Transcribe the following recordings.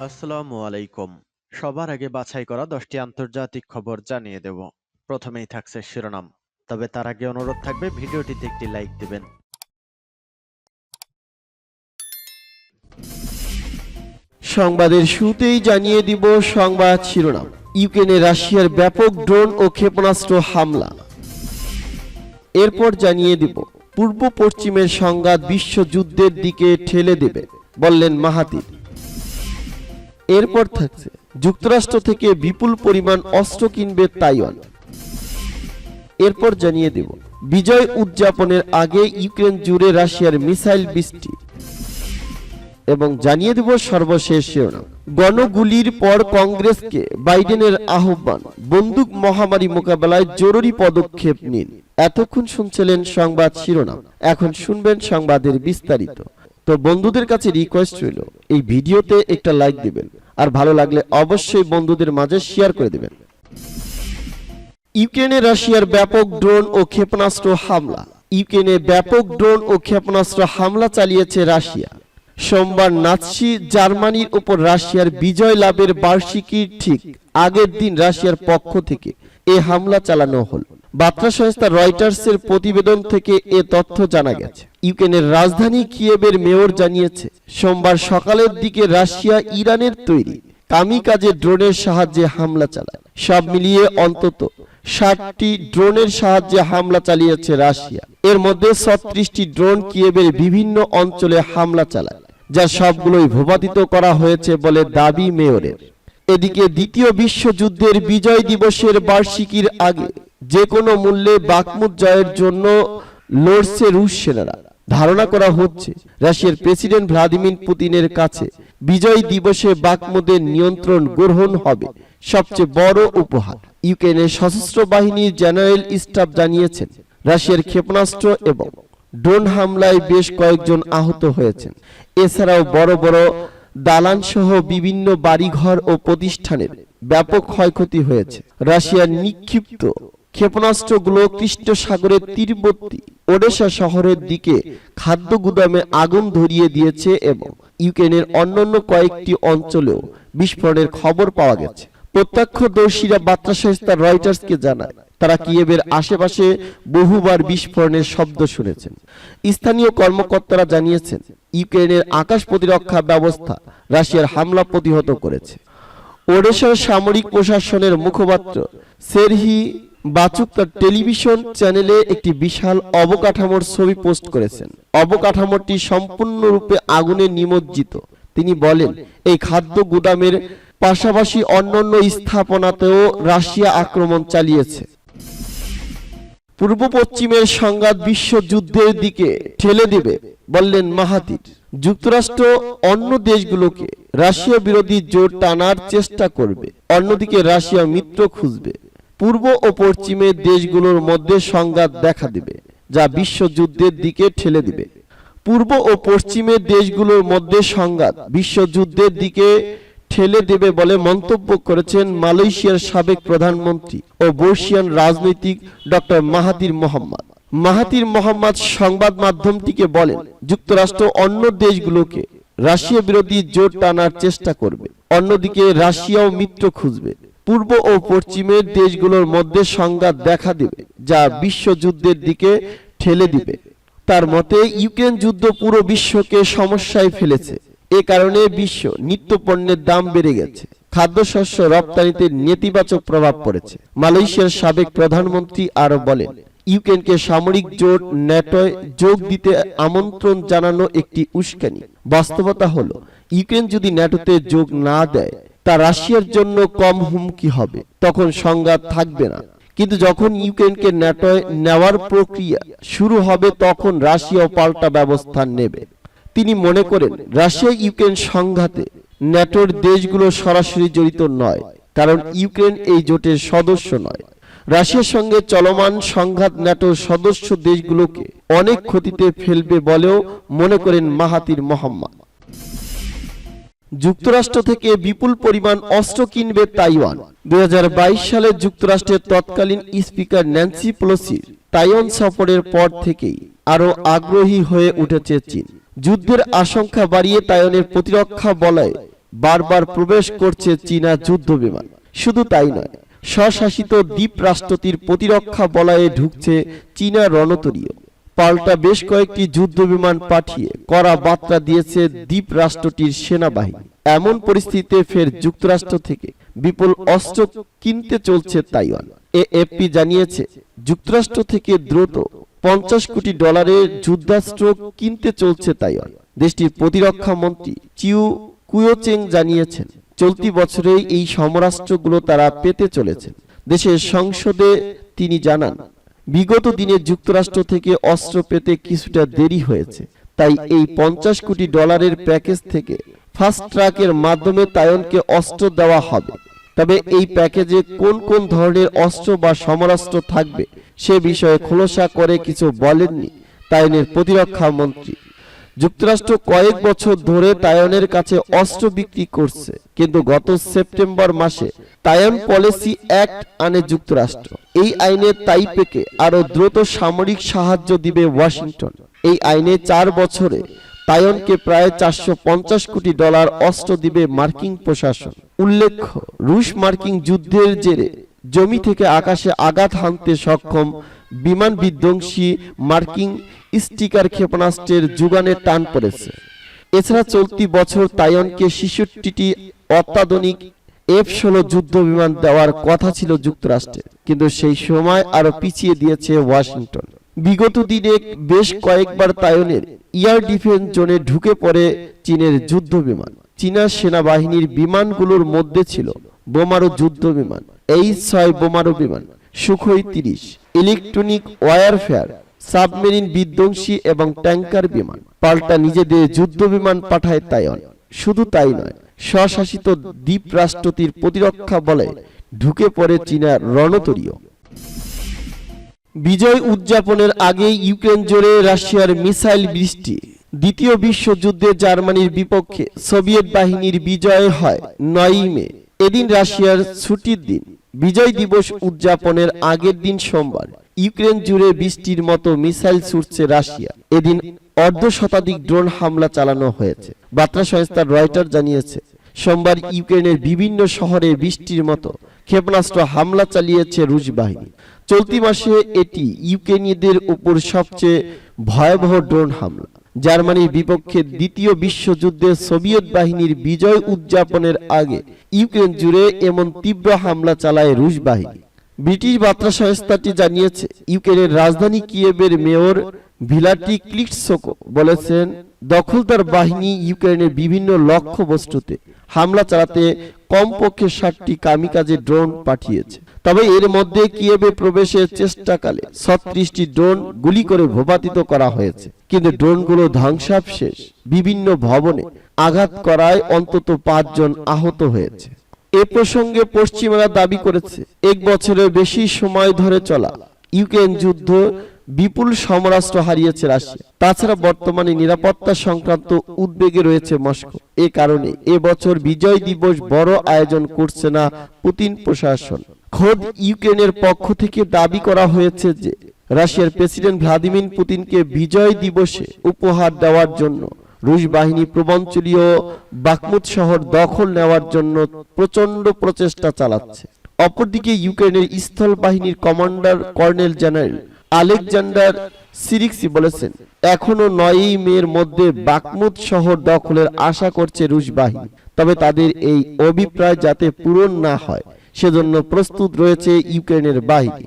আসসালামু আলাইকুম। সবার আগে বাছাই করা 10টি আন্তর্জাতিক খবর জানিয়ে দেব। প্রথমেই থাকছে শিরোনাম। তবে তার আগে অনুরোধ থাকবে ভিডিওটিতে একটি লাইক দিবেন। সংবাদের শুরুতেই জানিয়ে দিব সংবাদ শিরোনাম। ইউক্রেনে রাশিয়ার ব্যাপক ড্রোন ও ক্ষেপণাস্ত্র হামলা। এরপর জানিয়ে দিব পূর্ব পশ্চিমের সংঘাত বিশ্বযুদ্ধের দিকে ঠেলে দেবে বললেন মাহাতির। এরপর থাকছে যুক্তরাষ্ট্র থেকে বিপুল পরিমাণ অস্ত্র কিনবে তাইওয়ান। এরপর জানিয়ে দেব বিজয় উদযাপনের আগে ইউক্রেন জুড়ে রাশিয়ার মিসাইল বৃষ্টি। এবং জানিয়ে দেব সর্বশেষ শিরোনাম। গণগুলির পর কংগ্রেসকে বাইডেনের আহ্বান, বন্দুক মহামারী মোকাবেলায় জরুরি পদক্ষেপ নিন। এতক্ষণ শুনছিলেন সংবাদ শিরোনাম, এখন শুনবেন সংবাদের বিস্তারিত। তো বন্ধুদের কাছে রিকোয়েস্ট রইল এই ভিডিওতে একটা লাইক দিবেন, আর ভালো লাগলে অবশ্যই বন্ধুদের মাঝে শেয়ার করে দিবেন। ইউক্রেনে রাশিয়ার ব্যাপক ড্রোন ও ক্ষেপণাস্ত্র হামলা। ইউক্রেনে ব্যাপক ড্রোন ও ক্ষেপণাস্ত্র হামলা চালিয়েছে রাশিয়া। সোমবার নাৎসি জার্মানির উপর রাশিয়ার বিজয় লাভের বার্ষিকীর ঠিক আগের দিন রাশিয়ার পক্ষ থেকে এ হামলা চালানো হল। বার্তা সংস্থা রয়টার্সের প্রতিবেদন থেকে এ তথ্য জানা গেছে। ইউক্রেনের রাজধানী কিয়েভের মেয়র জানিয়েছে, সোমবার সকালের দিকে রাশিয়া ইরানের তৈরি কামিকাজে ড্রোনের সাহায্যে হামলা চালায়। সব মিলিয়ে অন্তত 60টি ড্রোনের সাহায্যে হামলা চালিয়েছে রাশিয়া। এর মধ্যে 36টি ড্রোন কিয়েভের বিভিন্ন অঞ্চলে হামলা চালায়, যা সবগুলোই ভূপাতিত করা হয়েছে বলে দাবি মেয়রের। এদিকে দ্বিতীয় বিশ্বযুদ্ধের বিজয় দিবসের বার্ষিকীর আগে যে কোনো মূল্যে বাকমুট জয়ের জন্য লড়ছে রুশ সেনারা। ধারণা করা হচ্ছে রাশিয়ার প্রেসিডেন্ট ভ্লাদিমির পুতিনের কাছে বিজয় দিবসে বাকমুটের নিয়ন্ত্রণ গ্রহণ হবে সবচেয়ে বড় উপহার। ইউক্রেনের সশস্ত্র বাহিনীর জেনারেল স্টাফ জানিয়েছেন, রাশিয়ার ক্ষেপণাস্ত্র এবং ড্রোন হামলায় বেশ কয়েকজন আহত হয়েছেন। এছাড়াও বড় বড় দালান সহ বিভিন্ন বাড়িঘর ও প্রতিষ্ঠানের ব্যাপক ক্ষয়ক্ষতি হয়েছে। রাশিয়ার নিক্ষিপ্ত ক্ষেপণাস্ত্রগুলো কৃষ্ণ সাগরের তীরবর্তী ওডেসা শহরের দিকে খাদ্য গুদামে আগুন ধরিয়ে দিয়েছে এবং ইউক্রেনের অন্যান্য কয়েকটি অঞ্চলেও বিস্ফোরণের খবর পাওয়া গেছে। প্রত্যক্ষদর্শীরা বার্তা সংস্থা রয়টার্সকে জানায়, তারা কিয়েভের আশেপাশে বহুবার বিস্ফোরণের শব্দ শুনেছেন। স্থানীয় কর্মকর্তারা জানিয়েছেন, ইউক্রেনের আকাশ প্রতিরক্ষা ব্যবস্থা রাশিয়ার হামলা প্রতিহত করেছে। ওডেসার সামরিক প্রশাসনের মুখপাত্র সেরহি বাচুক তার টেলিভিশন চ্যানেলে একটি বিশাল অবকাঠামোর ছবি পোস্ট করেছেন। অবকাঠামোটি সম্পূর্ণরূপে আগুনে নিমজ্জিত। তিনি বলেন, এই খাদ্য গুদামের পাশাপাশি অন্যান্য স্থাপনাতেও রাশিয়া আক্রমণ চালিয়েছে। পূর্ব পশ্চিমের সংঘাত বিশ্বযুদ্ধের দিকে ঠেলে দেবে বললেন মাহাতির। যুক্তরাষ্ট্র অন্য দেশগুলোকে রাশিয়া বিরোধী জোট টানার চেষ্টা করবে, অন্যদিকে রাশিয়া মিত্র খুঁজবে। পূর্ব ও পশ্চিমের দেশগুলোর মধ্যে সংঘাত দেখা দেবে, যা বিশ্বযুদ্ধের দিকে ঠেলে দেবে। পূর্ব ও পশ্চিমের দেশগুলোর মধ্যে সংঘাত বিশ্বযুদ্ধের দিকে ঠেলে দেবে বলে মন্তব্য করেছেন মালয়েশিয়ার সাবেক প্রধানমন্ত্রী ও বর্ষিয়ান রাজনৈতিক doctor Mahathir Mohammad. Mahathir Mohammad সংবাদ মাধ্যমটিকে বলেন, যুক্তরাষ্ট্র অন্য দেশগুলোকে রাশিয়া বিরোধী জোট টানার চেষ্টা করবে, অন্যদিকে রাশিয়াও মিত্র খুঁজবে। পূর্ব ও পশ্চিমের দেশগুলোর মধ্যে সংঘাত দেখা দেবে, যা বিশ্বযুদ্ধের দিকে ঠেলে দিবে। তার মতে, ইউক্রেন যুদ্ধ পুরো বিশ্বকে সমস্যায় ফেলেছে। এ কারণে বিশ্ব নিত্যপণ্যের দাম বেড়ে গেছে, খাদ্যশস্য রপ্তানিতে নেতিবাচক প্রভাব পড়েছে। মালয়েশিয়ার সাবেক প্রধানমন্ত্রী আরো বলেন, ইউক্রেনকে সামরিক জোট ন্যাটোয় যোগ দিতে আমন্ত্রণ জানানো একটি উস্কানি। বাস্তবতা হলো, ইউক্রেন যদি ন্যাটোতে যোগ না দেয় তা রাশিয়ার জন্য কম হুমকি হবে, তখন সংঘাত থাকবে না। কিন্তু যখন ইউক্রেনকে ন্যাটোয় নেওয়ার প্রক্রিয়া শুরু হবে, তখন রাশিয়াও পাল্টা ব্যবস্থা নেবে। তিনি মনে করেন, রাশিয়া ইউক্রেন সংঘাতে ন্যাটোর দেশগুলো সরাসরি জড়িত নয়, কারণ ইউক্রেন এই জোটের সদস্য নয়। রাশিয়ার সঙ্গে চলমান সংঘাত ন্যাটোর সদস্য দেশগুলোকে অনেক ক্ষতিতে ফেলবে বলেও মনে করেন মাহাতির মোহাম্মদ। যুক্তরাষ্ট্র থেকে বিপুল পরিমাণ অস্ত্র কিনবে তাইওয়ান। 2022 সালে যুক্তরাষ্ট্রের তৎকালীন স্পিকার ন্যান্সি পেলোসির তাইওয়ান সফরের পর থেকেই আরো আগ্রহী হয়ে উঠেছে চীন। যুদ্ধের আশঙ্কা বাড়িয়ে তাইওয়ানের প্রতিরক্ষা বলয় বারবার প্রবেশ করছে চীনা যুদ্ধ বিমান। শুধু তাই নয়, স্বশাসিত দ্বীপ রাষ্ট্রটির প্রতিরক্ষা বলয়ে ঢুকছে চীনা রণতরীয়। পাল্টা বেশ কয়েকটি যুদ্ধ বিমান পাঠিয়ে কড়া বার্তা দিয়েছে দ্বীপ রাষ্ট্রটির সেনাবাহিনী। এমন পরিস্থিতিতে ফের যুক্তরাষ্ট্র থেকে বিপুল অস্ত্র কিনতে চলছে তাইওয়ান। এএফপি জানিয়েছে, যুক্তরাষ্ট্র থেকে দ্রুত $50 কোটি যুদ্ধাস্ত্র কিনতে চলছে তাইওয়ান। দেশটির প্রতিরক্ষা মন্ত্রী চিউ কুয়োচেং জানিয়েছেন, চলতি বছরেই এই সমরাস্ত্রগুলো তারা পেতে চলেছে। দেশের সংসদে তিনি জানান, বিগত দিনে যুক্তরাষ্ট্র থেকে অস্ত্র পেতে কিছুটা দেরি হয়েছে, তাই এই $50 কোটি প্যাকেজ থেকে ফাস্ট ট্র্যাকের মাধ্যমে তাইওয়ানকে অস্ত্র দেওয়া হবে। তবে এই প্যাকেজে কোন কোন ধরনের অস্ত্র বা সমরাস্ত্র থাকবে সে বিষয়ে খোলাসা করে কিছু বলেননি তাইওয়ানের প্রতিরক্ষা মন্ত্রী। যুক্তরাষ্ট্র কয়েক বছর ধরে তাইওয়ানের কাছে অস্ত্র বিক্রি করছে, কিন্তু গত সেপ্টেম্বর মাসে তাইওয়ান পলিসি অ্যাক্ট আনে যুক্তরাষ্ট্র। এই আইনে তাইপেকে আরো দ্রুত সামরিক সাহায্য দিবে ওয়াশিংটন। এই আইনে 4 বছরে তাইওয়ানকে প্রায় $450 কোটি অস্ত্র দিবে মার্কিন প্রশাসন। উল্লেখ্য, রুশ মার্কিন যুদ্ধের জেরে জমি থেকে আকাশে আঘাত হানতে সক্ষম বিমান বিধ্বংসী মার্কিন স্টিকার ক্ষেপণাস্ত্রের যোগানে টান পড়েছে। এছাড়া চলতি বছর তাইওয়ানকে 66টি অত্যাধুনিক F-16 যুদ্ধ বিমান দেওয়ার কথা ছিল যুক্তরাষ্ট্রের, কিন্তু সেই সময় আরো পিছিয়ে দিয়েছে ওয়াশিংটন। বিগত দিনে বেশ কয়েকবার তাইওয়ানের এয়ার ডিফেন্স জোনে ঢুকে পড়ে চীনের যুদ্ধ বিমান। চীনা সেনাবাহিনীর বিমানগুলোর মধ্যে ছিল বোমারু যুদ্ধ বিমান, H-6 বোমারু বিমান, সুখোই 30, ইলেকট্রনিক ওয়ারফেয়ার, সাবমেরিন বিধ্বংসী এবং ট্যাঙ্কার বিমান। পাল্টা নিজেদের যুদ্ধ বিমান পাঠায় তাইওয়ান। শুধু তাই নয়, স্বশাসিত দ্বীপ রাষ্ট্রটির প্রতিরক্ষা বলে ঢুকে পড়ে চীনা রণতরীয়। বিজয় উদযাপনের আগে ইউক্রেন জুড়ে রাশিয়ার মিসাইল বৃষ্টি। দ্বিতীয় বিশ্বযুদ্ধে জার্মানির বিপক্ষে সোভিয়েত বাহিনীর বিজয় হয় 9 মে। এদিন রাশিয়ার ছুটির দিন। বিজয় দিবস উদযাপনের আগের দিন সোমবার ইউক্রেন জুড়ে বৃষ্টির মতো মিসাইল ছুটছে রাশিয়া। এদিন অর্ধশতাধিক ড্রোন হামলা চালানো হয়েছে। বার্তা সংস্থা রয়টার জানিয়েছে, সোমবার ইউক্রেনের বিভিন্ন শহরে বৃষ্টির মতো ক্ষেপণাস্ত্র হামলা চালিয়েছে রুশ বাহিনী। চলতি মাসে এটি ইউক্রেনীয়দের উপর সবচেয়ে ভয়াবহ ড্রোন হামলা। জার্মানির বিপক্ষে দ্বিতীয় বিশ্বযুদ্ধে সোভিয়েত বাহিনীর বিজয় উদযাপনের আগে ইউক্রেন জুড়ে এমন তীব্র হামলা চালায় রুশ বাহিনী। ব্রিটিশ বার্তা সংস্থাটি জানিয়েছে, ইউক্রেনের রাজধানী কিয়েভের মেয়র ভিলাটি ক্লিটসকো বলেছেন, দখলদার বাহিনী ইউক্রেনের বিভিন্ন লক্ষ্যবস্তুতে হামলা চালাতে কমপক্ষে 60টি কামিকাজে ড্রোন পাঠিয়েছে। তবে এর মধ্যে কিয়েভে প্রবেশের চেষ্টাকালে 36টি ড্রোন গুলি করে ভূপাতিত করা হয়েছে, কিন্তু ড্রোনগুলো ধ্বংসাবশেষ বিভিন্ন ভবনে আঘাত করায় অন্তত 5 জন আহত হয়েছে। এ প্রসঙ্গে পশ্চিমারা দাবি করেছে, 1 বছরের বেশি সময় ধরে চলা ইউক্রেন যুদ্ধ বিপুল সমরাস্ত্র হারিয়েছে রাশিয়া। তাছাড়া বর্তমানে নিরাপত্তা সংক্রান্ত উদ্বেগে রয়েছে মস্কো। এ কারণে এবছর বিজয় দিবস বড় আয়োজন করছে না পুতিন প্রশাসন। খোদ ইউক্রেনের পক্ষ থেকে দাবি করা হয়েছে যে রাশিয়ার প্রেসিডেন্ট ভ্লাদিমির পুতিনকে বিজয় দিবসে উপহার দেওয়ার জন্য রুশ বাহিনী পূর্বাঞ্চলীয় বাখমুত শহর দখল নেওয়ার জন্য প্রচন্ড প্রচেষ্টা চালাচ্ছে। অপরদিকে ইউক্রেনের স্থল বাহিনীর কমান্ডার কর্নেল জেনারেল আলেকজান্ডার সিরিক্সি বলেছেন, এখনো 9 মের মধ্যে বাখমুত শহর দখলের আশা করছে রুশ বাহিনী। তবে তাদের এই অভিপ্রায় যাতে পূরণ না হয় সেজন্য প্রস্তুত রয়েছে ইউক্রেনের বাহিনী।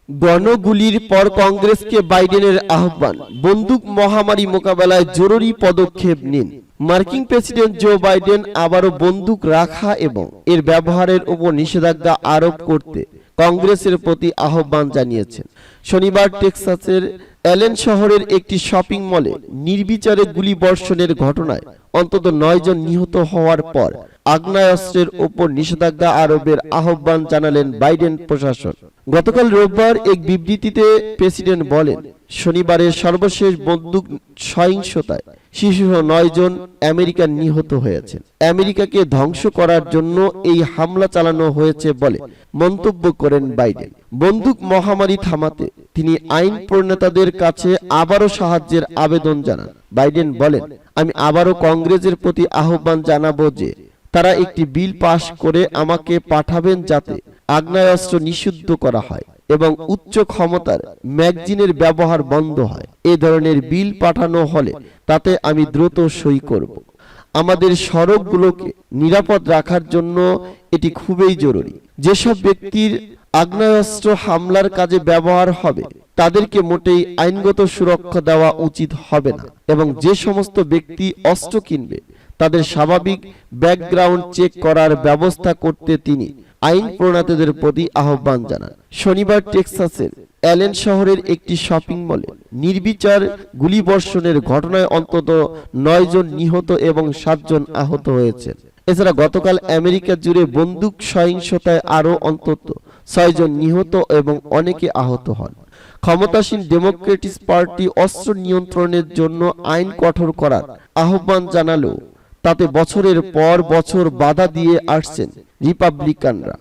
গণগুলির পর কংগ্রেসকে বাইডেনের আহ্বান, বন্দুক মহামারী মোকাবেলায় জরুরি পদক্ষেপ নিন। মার্কিন প্রেসিডেন্ট জো বাইডেন আবারও বন্দুক রাখা এবং এর ব্যবহারের উপর নিষেধাজ্ঞা আরোপ করতে কংগ্রেসের প্রতি আহ্বান জানিয়েছেন। শনিবার টেক্সাসের অ্যালেন শহরের একটি শপিং মলে নির্বিচারে গুলিবর্ষণের ঘটনায় অন্তত 9 জন নিহত হওয়ার পর আগ্নেয়াস্ত্রের ওপর নিষেধাজ্ঞা আরোপের আহ্বান জানালেন বাইডেন প্রশাসন। গতকাল রোববার এক বিবৃতিতে প্রেসিডেন্ট বলেন, শনিবারের সর্বশেষ বন্দুক সহিংসতায় শিশুসহ 9 জন আমেরিকান নিহত হয়েছে। আমেরিকাকে ধ্বংস করার জন্য এই হামলা চালানো হয়েছে বলে মন্তব্য করেন বাইডেন। বন্দুক মহামারী থামাতে তিনি আইন প্রণেতাদের কাছে আবারও সাহায্যের আবেদন জানান। বাইডেন বলেন, আমি আবারও কংগ্রেসের প্রতি আহ্বান জানাবো যে তারা একটি বিল পাশ করে আমাকে পাঠাবেন যাতে আগ্নেয়াস্ত্র নিষিদ্ধ করা হয় এবং উচ্চ ক্ষমতার ম্যাগাজিনের ব্যবহার বন্ধ হয়। এ ধরনের বিল পাঠানো হলে তাতে আমি দ্রুত সই করব। আমাদের সড়কগুলোকে নিরাপদ রাখার জন্য এটি খুবই জরুরি। যেসব ব্যক্তির আগ্নেয়াস্ত্র হামলার কাজে ব্যবহার হবে তাদেরকে মোটেই আইনগত সুরক্ষা দেওয়া উচিত হবে না এবং যে সমস্ত ব্যক্তি অস্ত্র কিনবে তাদের স্বাভাবিক ব্যাকগ্রাউন্ড চেক করার ব্যবস্থা করতে তিনি আইন প্রণেতাদের প্রতি আহ্বান জানান। শনিবার টেক্সাসের অ্যালেন শহরের একটি শপিং মলে নির্বিচার গুলিবর্ষণের ঘটনায় অন্তত 9 জন নিহত এবং 7 জন আহত হয়েছেন। এছাড়া গতকাল আমেরিকা জুড়ে বন্দুক সহিংসতায় আরও অন্তত 6 জন নিহত এবং অনেকে আহত হন। ক্ষমতাসীন ডেমোক্রেটিক পার্টি অস্ত্র নিয়ন্ত্রণের জন্য আইন কঠোর করার আহ্বান জানালেও তাতে বছরের পর বছর বাধা দিয়ে আসছেন রিপাবলিকানরা।